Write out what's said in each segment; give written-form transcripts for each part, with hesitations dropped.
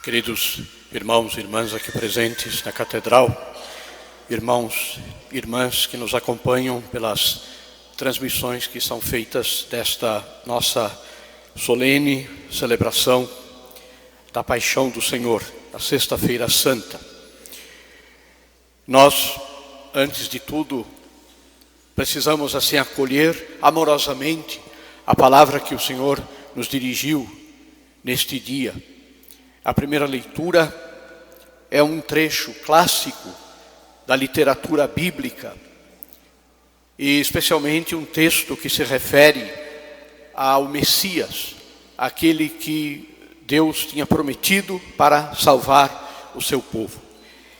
Queridos irmãos e irmãs aqui presentes na Catedral, irmãos e irmãs que nos acompanham pelas transmissões que são feitas desta nossa solene celebração da Paixão do Senhor, a Sexta-feira Santa. Nós, antes de tudo, precisamos assim acolher amorosamente a palavra que o Senhor nos dirigiu neste dia. A primeira leitura é um trecho clássico da literatura bíblica e especialmente um texto que se refere ao Messias, aquele que Deus tinha prometido para salvar o seu povo.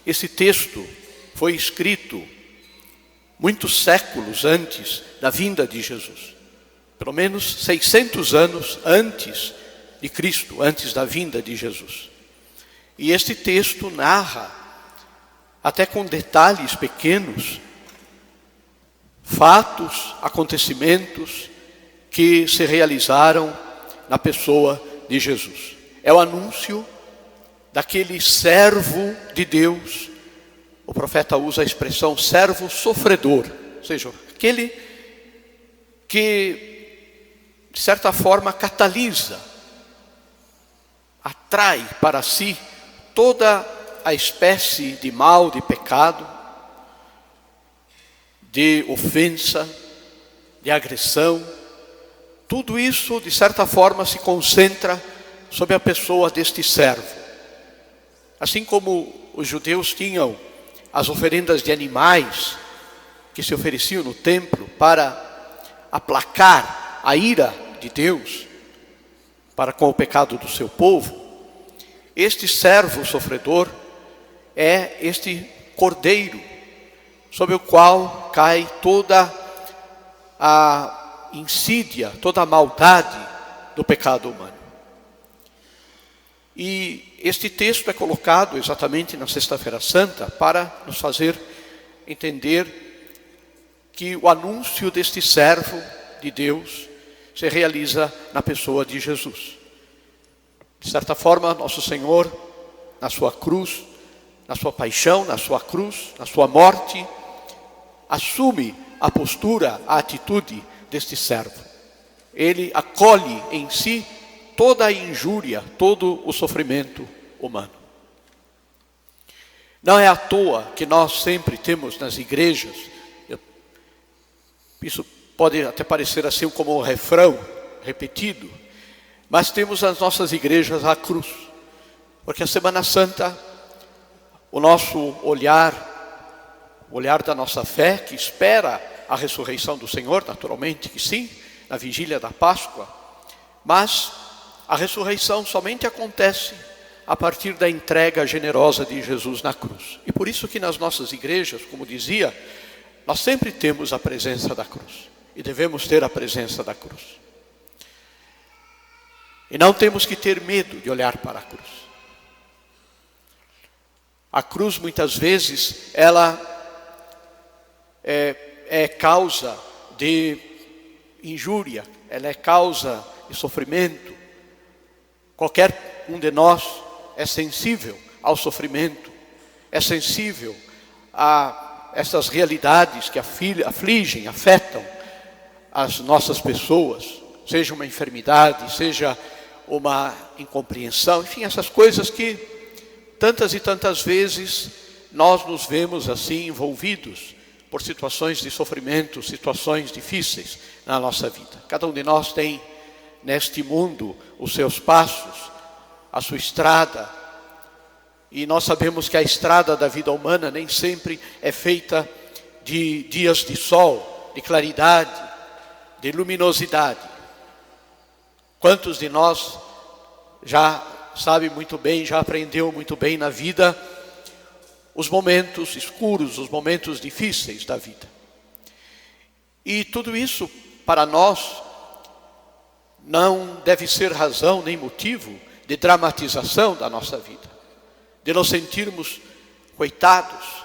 Esse texto foi escrito muitos séculos antes da vinda de Jesus, pelo menos 600 anos antes de Cristo, antes da vinda de Jesus. E este texto narra, até com detalhes pequenos, fatos, acontecimentos que se realizaram na pessoa de Jesus. É o anúncio daquele servo de Deus. O profeta usa a expressão servo sofredor, ou seja, aquele que, de certa forma, catalisa, atrai para si toda a espécie de mal, de pecado, de ofensa, de agressão. Tudo isso, de certa forma, se concentra sobre a pessoa deste servo. Assim como os judeus tinham as oferendas de animais que se ofereciam no templo para aplacar a ira de Deus para com o pecado do seu povo, este servo sofredor é este cordeiro sobre o qual cai toda a insídia, toda a maldade do pecado humano. E este texto é colocado exatamente na Sexta-feira Santa para nos fazer entender que o anúncio deste servo de Deus se realiza na pessoa de Jesus. De certa forma, nosso Senhor, na sua cruz, na sua paixão, na sua cruz, na sua morte, assume a postura, a atitude deste servo. Ele acolhe em si toda a injúria, todo o sofrimento humano. Não é à toa que nós sempre temos nas igrejas, isso pode até parecer assim como um refrão repetido, mas temos nas nossas igrejas a cruz, porque a Semana Santa, o nosso olhar, o olhar da nossa fé, que espera a ressurreição do Senhor, naturalmente que sim, na vigília da Páscoa, mas a ressurreição somente acontece a partir da entrega generosa de Jesus na cruz. E por isso que nas nossas igrejas, como dizia, nós sempre temos a presença da cruz. E devemos ter a presença da cruz. E não temos que ter medo de olhar para a cruz. A cruz, muitas vezes, ela é causa de injúria, ela é causa de sofrimento. Qualquer um de nós é sensível ao sofrimento, é sensível a essas realidades que afligem, afetam as nossas pessoas, seja uma enfermidade, seja uma incompreensão, enfim, essas coisas que tantas e tantas vezes nós nos vemos assim envolvidos por situações de sofrimento, situações difíceis na nossa vida. Cada um de nós tem neste mundo os seus passos, a sua estrada, e nós sabemos que a estrada da vida humana nem sempre é feita de dias de sol, de claridade, de luminosidade. Quantos de nós já sabe muito bem, já aprendeu muito bem na vida os momentos escuros, os momentos difíceis da vida. E tudo isso para nós não deve ser razão nem motivo de dramatização da nossa vida, de nos sentirmos coitados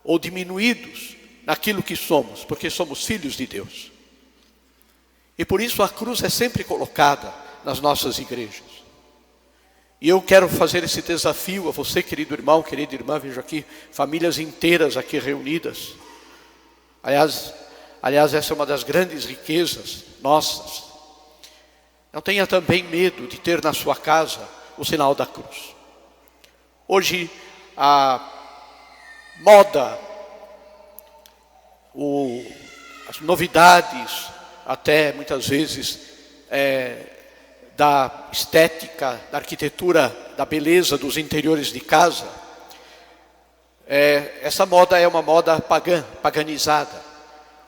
ou diminuídos naquilo que somos, porque somos filhos de Deus. E por isso a cruz é sempre colocada nas nossas igrejas. E eu quero fazer esse desafio a você, querido irmão, querida irmã. Vejo aqui famílias inteiras aqui reunidas. Aliás, essa é uma das grandes riquezas nossas. Não tenha também medo de ter na sua casa o sinal da cruz. Hoje a moda, as novidades, até muitas vezes da estética, da arquitetura, da beleza dos interiores de casa, essa moda é uma moda pagã, paganizada.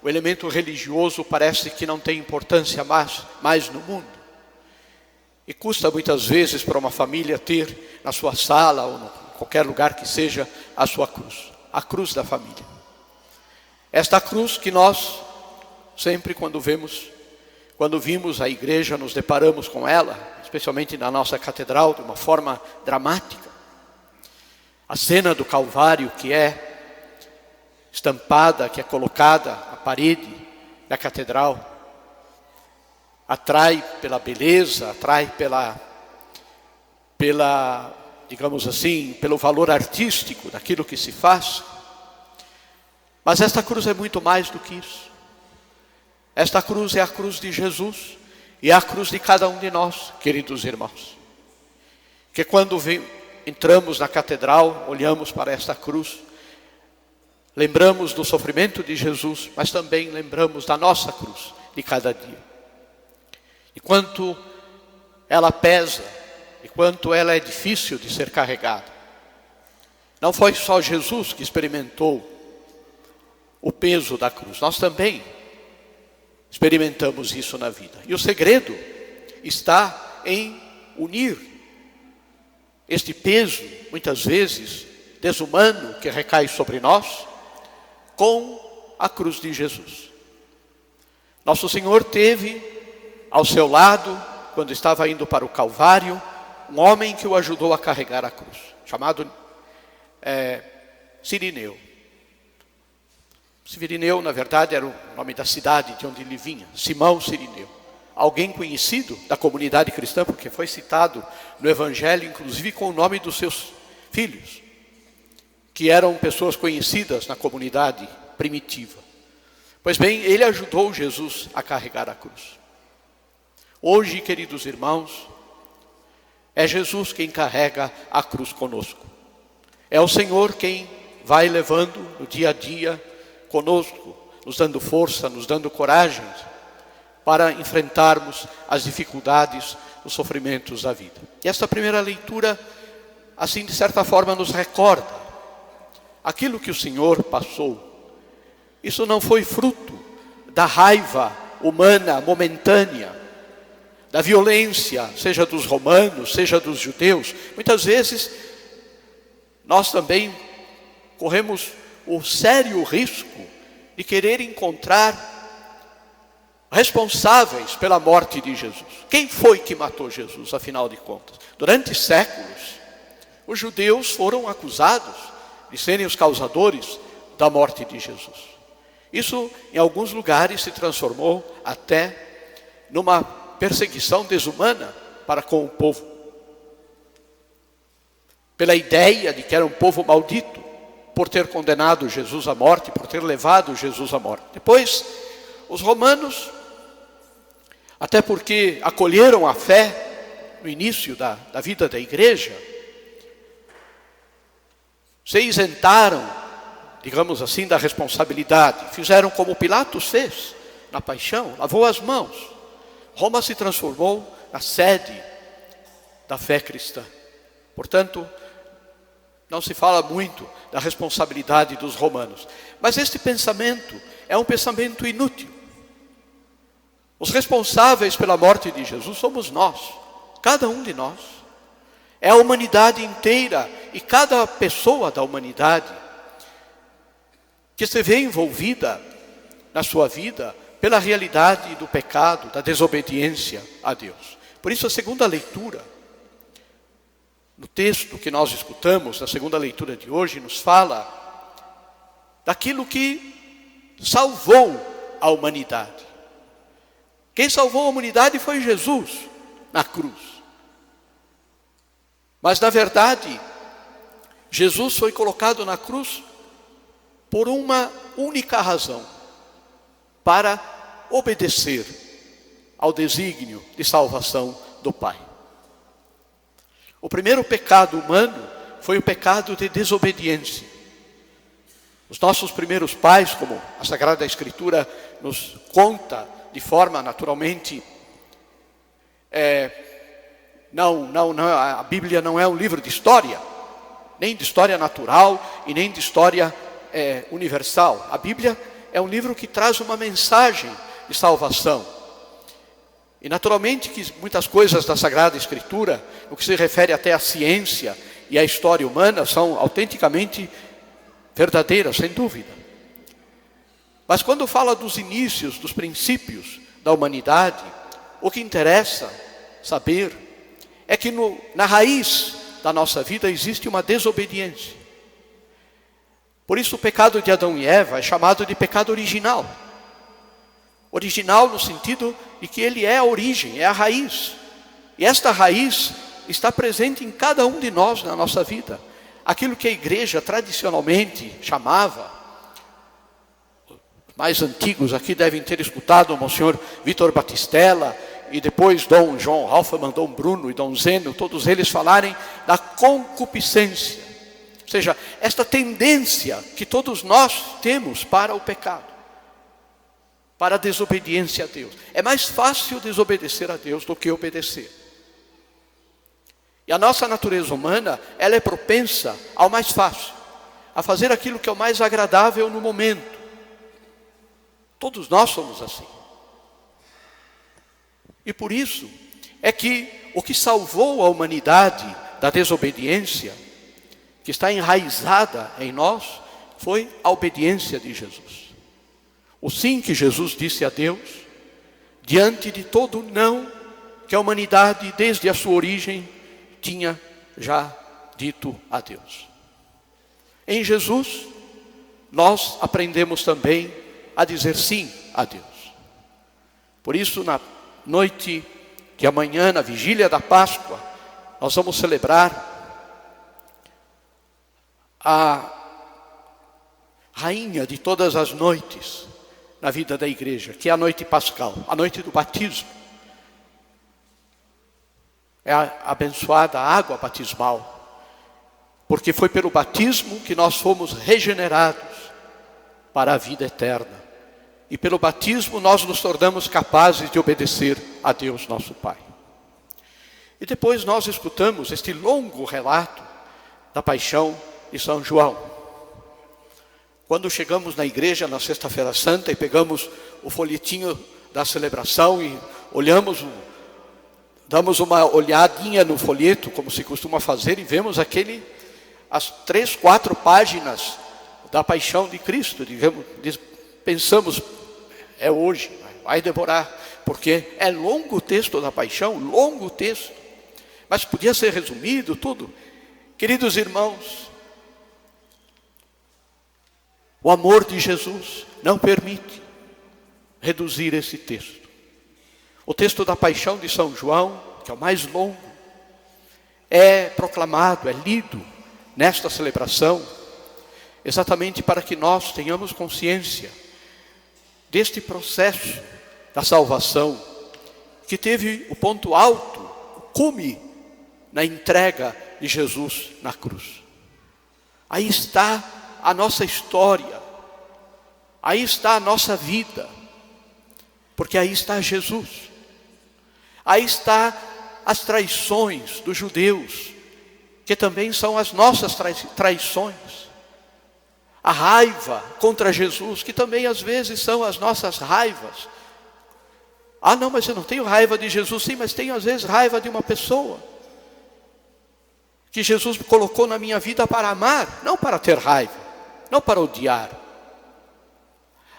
O elemento religioso parece que não tem importância mais no mundo. E custa muitas vezes para uma família ter na sua sala ou em qualquer lugar que seja a sua cruz, a cruz da família. Esta cruz que nós sempre quando vimos a igreja, nos deparamos com ela, especialmente na nossa catedral, de uma forma dramática. A cena do Calvário que é estampada, que é colocada na parede da catedral, atrai pela beleza, atrai digamos assim, pelo valor artístico daquilo que se faz. Mas esta cruz é muito mais do que isso. Esta cruz é a cruz de Jesus e é a cruz de cada um de nós, queridos irmãos. Que quando entramos na catedral, olhamos para esta cruz, lembramos do sofrimento de Jesus, mas também lembramos da nossa cruz de cada dia. E quanto ela pesa, e quanto ela é difícil de ser carregada. Não foi só Jesus que experimentou o peso da cruz, nós também experimentamos isso na vida. E o segredo está em unir este peso, muitas vezes desumano, que recai sobre nós, com a cruz de Jesus. Nosso Senhor teve ao seu lado, quando estava indo para o Calvário, um homem que o ajudou a carregar a cruz, chamado Cirineu. Cirineu, na verdade, era o nome da cidade de onde ele vinha, Simão Cirineu. Alguém conhecido da comunidade cristã, porque foi citado no Evangelho, inclusive com o nome dos seus filhos, que eram pessoas conhecidas na comunidade primitiva. Pois bem, ele ajudou Jesus a carregar a cruz. Hoje, queridos irmãos, é Jesus quem carrega a cruz conosco. É o Senhor quem vai levando no dia a dia conosco, nos dando força, nos dando coragem para enfrentarmos as dificuldades, os sofrimentos da vida. E esta primeira leitura, assim de certa forma, nos recorda aquilo que o Senhor passou. Isso não foi fruto da raiva humana momentânea, da violência, seja dos romanos, seja dos judeus. Muitas vezes nós também corremos o sério risco de querer encontrar responsáveis pela morte de Jesus. Quem foi que matou Jesus, afinal de contas? Durante séculos, os judeus foram acusados de serem os causadores da morte de Jesus. Isso, em alguns lugares, se transformou até numa perseguição desumana para com o povo. Pela ideia de que era um povo maldito, por ter condenado Jesus à morte, por ter levado Jesus à morte. Depois, os romanos, até porque acolheram a fé no início da vida da igreja, se isentaram, digamos assim, da responsabilidade. Fizeram como Pilatos fez na paixão, lavou as mãos. Roma se transformou na sede da fé cristã. Portanto, não se fala muito da responsabilidade dos romanos. Mas este pensamento é um pensamento inútil. Os responsáveis pela morte de Jesus somos nós, cada um de nós. É a humanidade inteira e cada pessoa da humanidade que se vê envolvida na sua vida pela realidade do pecado, da desobediência a Deus. Por isso a segunda leitura, no texto que nós escutamos, na segunda leitura de hoje, nos fala daquilo que salvou a humanidade. Quem salvou a humanidade foi Jesus na cruz. Mas na verdade, Jesus foi colocado na cruz por uma única razão: para obedecer ao desígnio de salvação do Pai. O primeiro pecado humano foi o pecado de desobediência. Os nossos primeiros pais, como a Sagrada Escritura nos conta de forma naturalmente, a Bíblia não é um livro de história, nem de história natural e nem de história universal. A Bíblia é um livro que traz uma mensagem de salvação. E naturalmente que muitas coisas da Sagrada Escritura, no que se refere até à ciência e à história humana, são autenticamente verdadeiras, sem dúvida. Mas quando fala dos inícios, dos princípios da humanidade, o que interessa saber é que na raiz da nossa vida existe uma desobediência. Por isso o pecado de Adão e Eva é chamado de pecado original. Original no sentido de que ele é a origem, é a raiz. E esta raiz está presente em cada um de nós na nossa vida. Aquilo que a igreja tradicionalmente chamava, os mais antigos aqui devem ter escutado o Monsenhor Vitor Batistella, e depois Dom João Halfman, Dom Bruno e Dom Zeno, todos eles falarem da concupiscência. Ou seja, esta tendência que todos nós temos para o pecado, para a desobediência a Deus. É mais fácil desobedecer a Deus do que obedecer. E a nossa natureza humana, ela é propensa ao mais fácil, a fazer aquilo que é o mais agradável no momento. Todos nós somos assim. E por isso é que o que salvou a humanidade da desobediência, que está enraizada em nós, foi a obediência de Jesus. O sim que Jesus disse a Deus, diante de todo o não que a humanidade, desde a sua origem, tinha já dito a Deus. Em Jesus, nós aprendemos também a dizer sim a Deus. Por isso, na noite de amanhã, na vigília da Páscoa, nós vamos celebrar a rainha de todas as noites na vida da igreja, que é a noite pascal, a noite do batismo. É a abençoada água batismal, porque foi pelo batismo que nós fomos regenerados para a vida eterna. E pelo batismo nós nos tornamos capazes de obedecer a Deus nosso Pai. E depois nós escutamos este longo relato da paixão de São João. Quando chegamos na igreja na Sexta-feira Santa e pegamos o folhetinho da celebração e olhamos, damos uma olhadinha no folheto, como se costuma fazer, e vemos as 3, 4 páginas da paixão de Cristo, digamos, pensamos, é hoje, vai demorar, porque é longo o texto da paixão, longo o texto, mas podia ser resumido tudo. Queridos irmãos, o amor de Jesus não permite reduzir esse texto. O texto da paixão de São João, que é o mais longo, é proclamado, é lido nesta celebração, exatamente para que nós tenhamos consciência deste processo da salvação, que teve o ponto alto, o cume, na entrega de Jesus na cruz. Aí está a nossa história, aí está a nossa vida, porque aí está Jesus. Aí está as traições dos judeus, que também são as nossas traições. A raiva contra Jesus, que também às vezes são as nossas raivas. Ah, não, mas eu não tenho raiva de Jesus. Sim, mas tenho às vezes raiva de uma pessoa que Jesus colocou na minha vida para amar, não para ter raiva, não para odiar.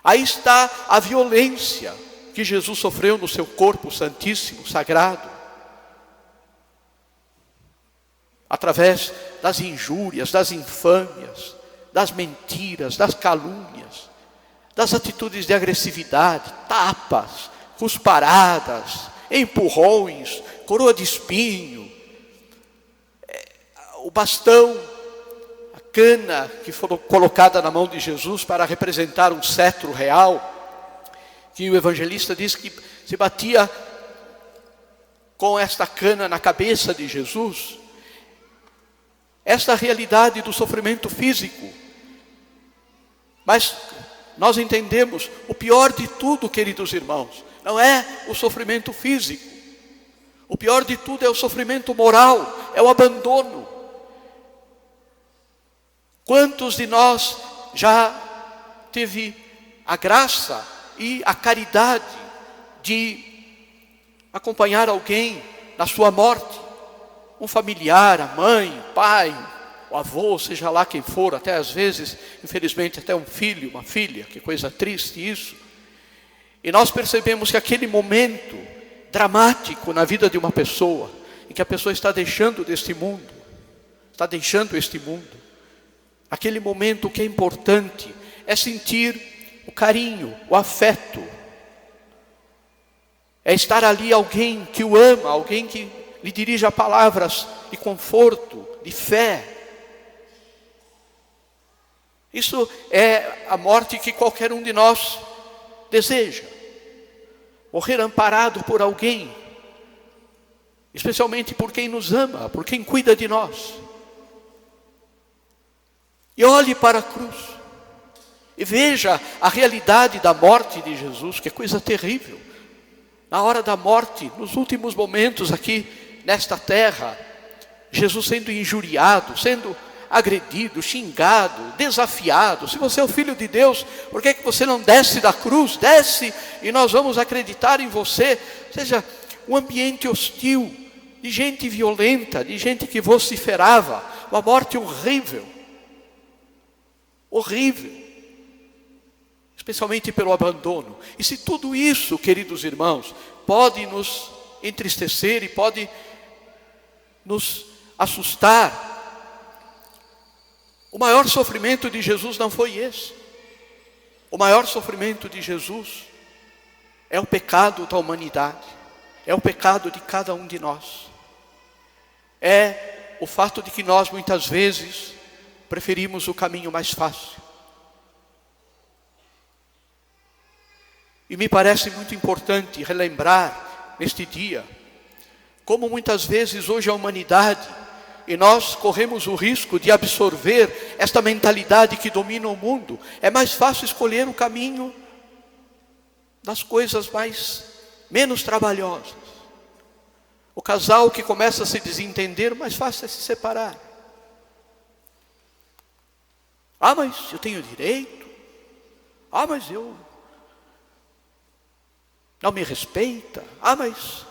Aí está a violência que Jesus sofreu no seu corpo santíssimo, sagrado, através das injúrias, das infâmias, das mentiras, das calúnias, das atitudes de agressividade, tapas, cusparadas, empurrões, coroa de espinho. o bastão, a cana que foi colocada na mão de Jesus para representar um cetro real, que o evangelista diz que se batia com esta cana na cabeça de Jesus. Esta realidade do sofrimento físico. Mas nós entendemos, o pior de tudo, queridos irmãos, não é o sofrimento físico. O pior de tudo é o sofrimento moral, é o abandono. Quantos de nós já teve a graça e a caridade de acompanhar alguém na sua morte? Um familiar, a mãe, o pai, o avô, seja lá quem for, até às vezes, infelizmente, até um filho, uma filha, que coisa triste isso. E nós percebemos que aquele momento dramático na vida de uma pessoa, em que a pessoa está deixando deste mundo, aquele momento que é importante é sentir o carinho, o afeto, é estar ali alguém que o ama, alguém que lhe dirija palavras de conforto, de fé. Isso é a morte que qualquer um de nós deseja. Morrer amparado por alguém, especialmente por quem nos ama, por quem cuida de nós. E olhe para a cruz e veja a realidade da morte de Jesus, que é coisa terrível. Na hora da morte, nos últimos momentos aqui nesta terra, Jesus sendo injuriado, sendo agredido, xingado, desafiado. Se você é o Filho de Deus, por que você não desce da cruz? Desce e nós vamos acreditar em você. Ou seja, um ambiente hostil, de gente violenta, de gente que vociferava, uma morte horrível, especialmente pelo abandono. E se tudo isso, queridos irmãos, pode nos entristecer e pode nos assustar, o maior sofrimento de Jesus não foi esse. O maior sofrimento de Jesus é o pecado da humanidade, é o pecado de cada um de nós. É o fato de que nós muitas vezes preferimos o caminho mais fácil. E me parece muito importante relembrar neste dia, como muitas vezes hoje a humanidade, e nós corremos o risco de absorver esta mentalidade que domina o mundo. É mais fácil escolher o caminho das coisas menos trabalhosas. O casal que começa a se desentender, o mais fácil é se separar. Ah, mas eu tenho direito. Ah, mas eu não me respeita. Ah, mas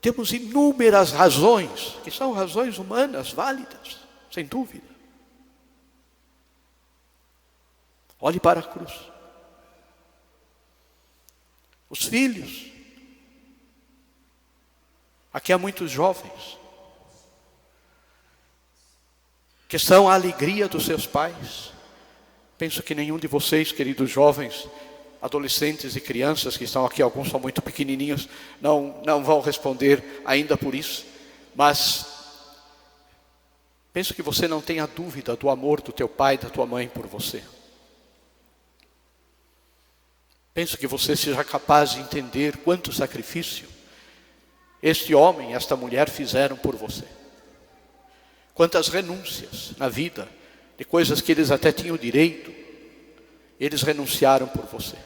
temos inúmeras razões, que são razões humanas, válidas, sem dúvida. Olhe para a cruz. Os filhos. Aqui há muitos jovens que são a alegria dos seus pais. Penso que nenhum de vocês, queridos jovens, adolescentes e crianças que estão aqui, alguns são muito pequenininhos, não vão responder ainda por isso, mas penso que você não tenha dúvida do amor do teu pai e da tua mãe por você. Penso que você seja capaz de entender quanto sacrifício este homem e esta mulher fizeram por você. Quantas renúncias na vida, de coisas que eles até tinham direito, eles renunciaram por você.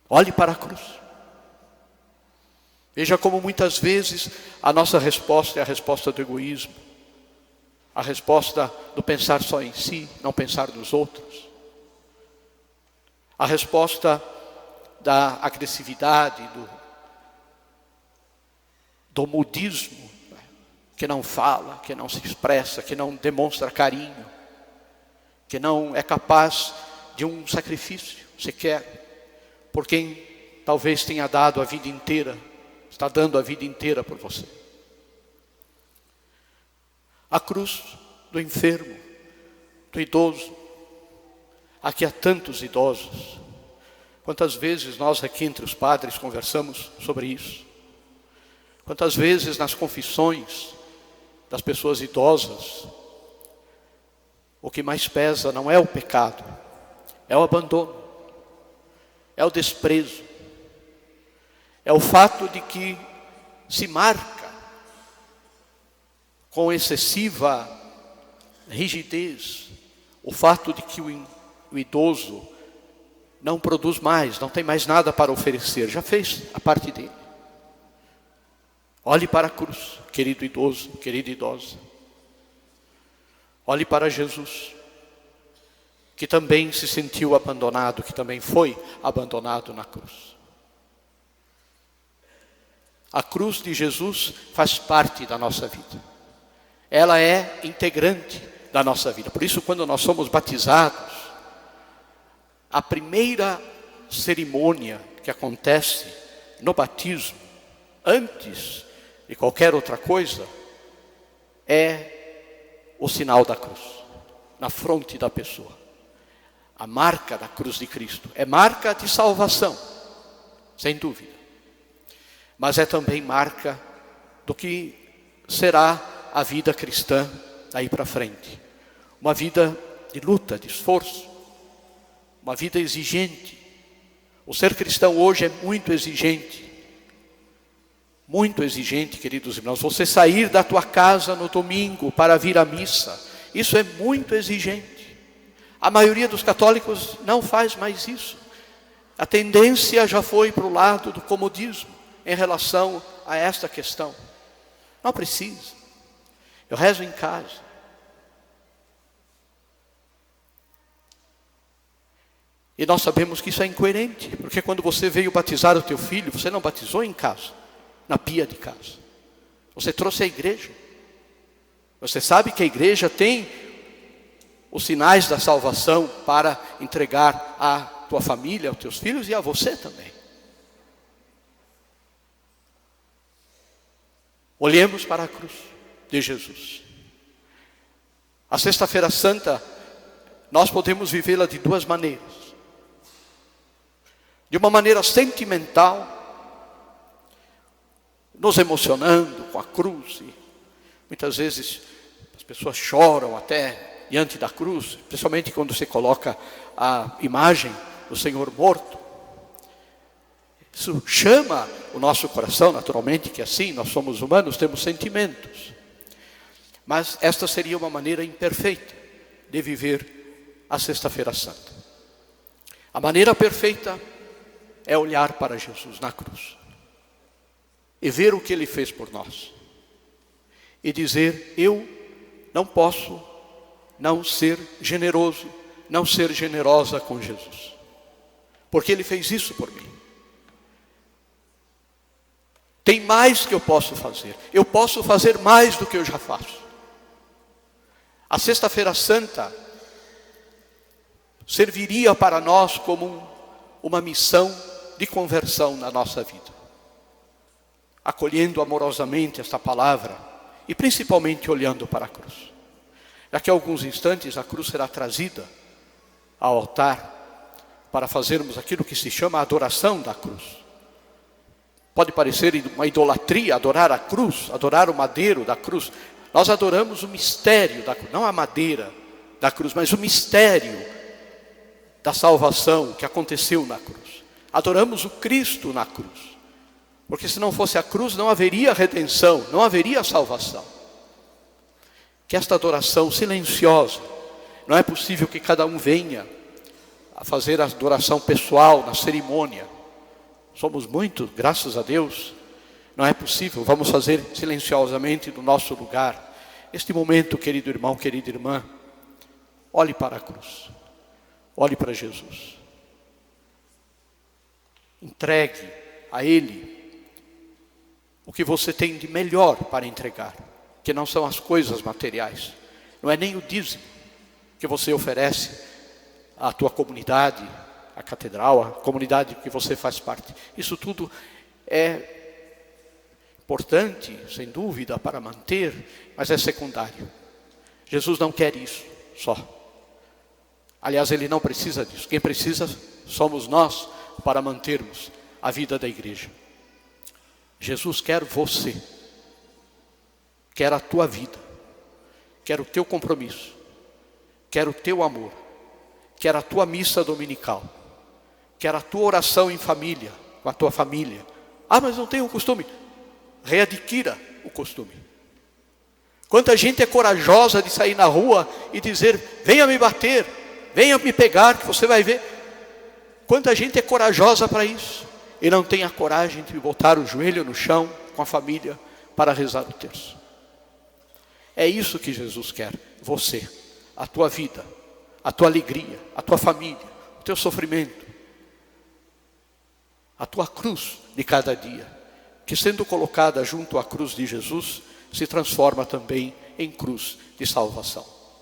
Olhe para a cruz. Veja como muitas vezes a nossa resposta é a resposta do egoísmo, a resposta do pensar só em si, não pensar nos outros, a resposta da agressividade, do mudismo, que não fala, que não se expressa, que não demonstra carinho, que não é capaz de um sacrifício sequer, por quem talvez tenha dado a vida inteira, está dando a vida inteira por você. A cruz do enfermo, do idoso. Aqui há tantos idosos. Quantas vezes nós aqui entre os padres conversamos sobre isso? Quantas vezes nas confissões das pessoas idosas, o que mais pesa não é o pecado, é o abandono, é o desprezo, é o fato de que se marca com excessiva rigidez o fato de que o idoso não produz mais, não tem mais nada para oferecer, já fez a parte dele. Olhe para a cruz, querido idoso, querida idosa. Olhe para Jesus, que também se sentiu abandonado, que também foi abandonado na cruz. A cruz de Jesus faz parte da nossa vida. Ela é integrante da nossa vida. Por isso, quando nós somos batizados, a primeira cerimônia que acontece no batismo, antes de qualquer outra coisa, é o sinal da cruz, na fronte da pessoa. A marca da cruz de Cristo é marca de salvação, sem dúvida. Mas é também marca do que será a vida cristã daí para frente. Uma vida de luta, de esforço, uma vida exigente. O ser cristão hoje é muito exigente, queridos irmãos. Você sair da tua casa no domingo para vir à missa, isso é muito exigente. A maioria dos católicos não faz mais isso. A tendência já foi para o lado do comodismo em relação a esta questão. Não precisa. Eu rezo em casa. E nós sabemos que isso é incoerente, porque quando você veio batizar o teu filho, você não batizou em casa, na pia de casa. Você trouxe a igreja. Você sabe que a igreja tem os sinais da salvação para entregar à tua família, aos teus filhos e a você também. Olhemos para a cruz de Jesus. A Sexta-feira Santa, nós podemos vivê-la de duas maneiras. De uma maneira sentimental, nos emocionando com a cruz. E muitas vezes as pessoas choram até diante da cruz, especialmente quando se coloca a imagem do Senhor morto. Isso chama o nosso coração, naturalmente que assim, nós somos humanos, temos sentimentos. Mas esta seria uma maneira imperfeita de viver a Sexta-feira Santa. A maneira perfeita é olhar para Jesus na cruz e ver o que Ele fez por nós e dizer: eu não posso não ser generoso, não ser generosa com Jesus, porque Ele fez isso por mim. Tem mais que eu posso fazer. Eu posso fazer mais do que eu já faço. A Sexta-feira Santa serviria para nós como uma missão de conversão na nossa vida, acolhendo amorosamente esta palavra e principalmente olhando para a cruz. Daqui a alguns instantes a cruz será trazida ao altar para fazermos aquilo que se chama adoração da cruz. Pode parecer uma idolatria adorar a cruz, adorar o madeiro da cruz. Nós adoramos o mistério da cruz, não a madeira da cruz, mas o mistério da salvação que aconteceu na cruz. Adoramos o Cristo na cruz, porque se não fosse a cruz não haveria redenção, não haveria salvação. Que esta adoração silenciosa, não é possível que cada um venha a fazer a adoração pessoal na cerimônia. Somos muitos, graças a Deus. Não é possível, vamos fazer silenciosamente do nosso lugar. Este momento, querido irmão, querida irmã, olhe para a cruz, olhe para Jesus. Entregue a Ele o que você tem de melhor para entregar, que não são as coisas materiais, não é nem o dízimo que você oferece à tua comunidade, à catedral, à comunidade que você faz parte. Isso tudo é importante, sem dúvida, para manter, mas é secundário. Jesus não quer isso só. Aliás, Ele não precisa disso. Quem precisa somos nós para mantermos a vida da igreja. Jesus quer você. quer a tua vida, quer o teu compromisso, quer o teu amor, quer a tua missa dominical, quer a tua oração em família, com a tua família. Ah, mas não tenho o costume. Readquira o costume. Quanta gente é corajosa de sair na rua e dizer: venha me bater, venha me pegar, que você vai ver. Quanta gente é corajosa para isso e não tem a coragem de botar o joelho no chão com a família para rezar o terço. É isso que Jesus quer. Você, a tua vida, a tua alegria, a tua família, o teu sofrimento, a tua cruz de cada dia, que sendo colocada junto à cruz de Jesus, se transforma também em cruz de salvação.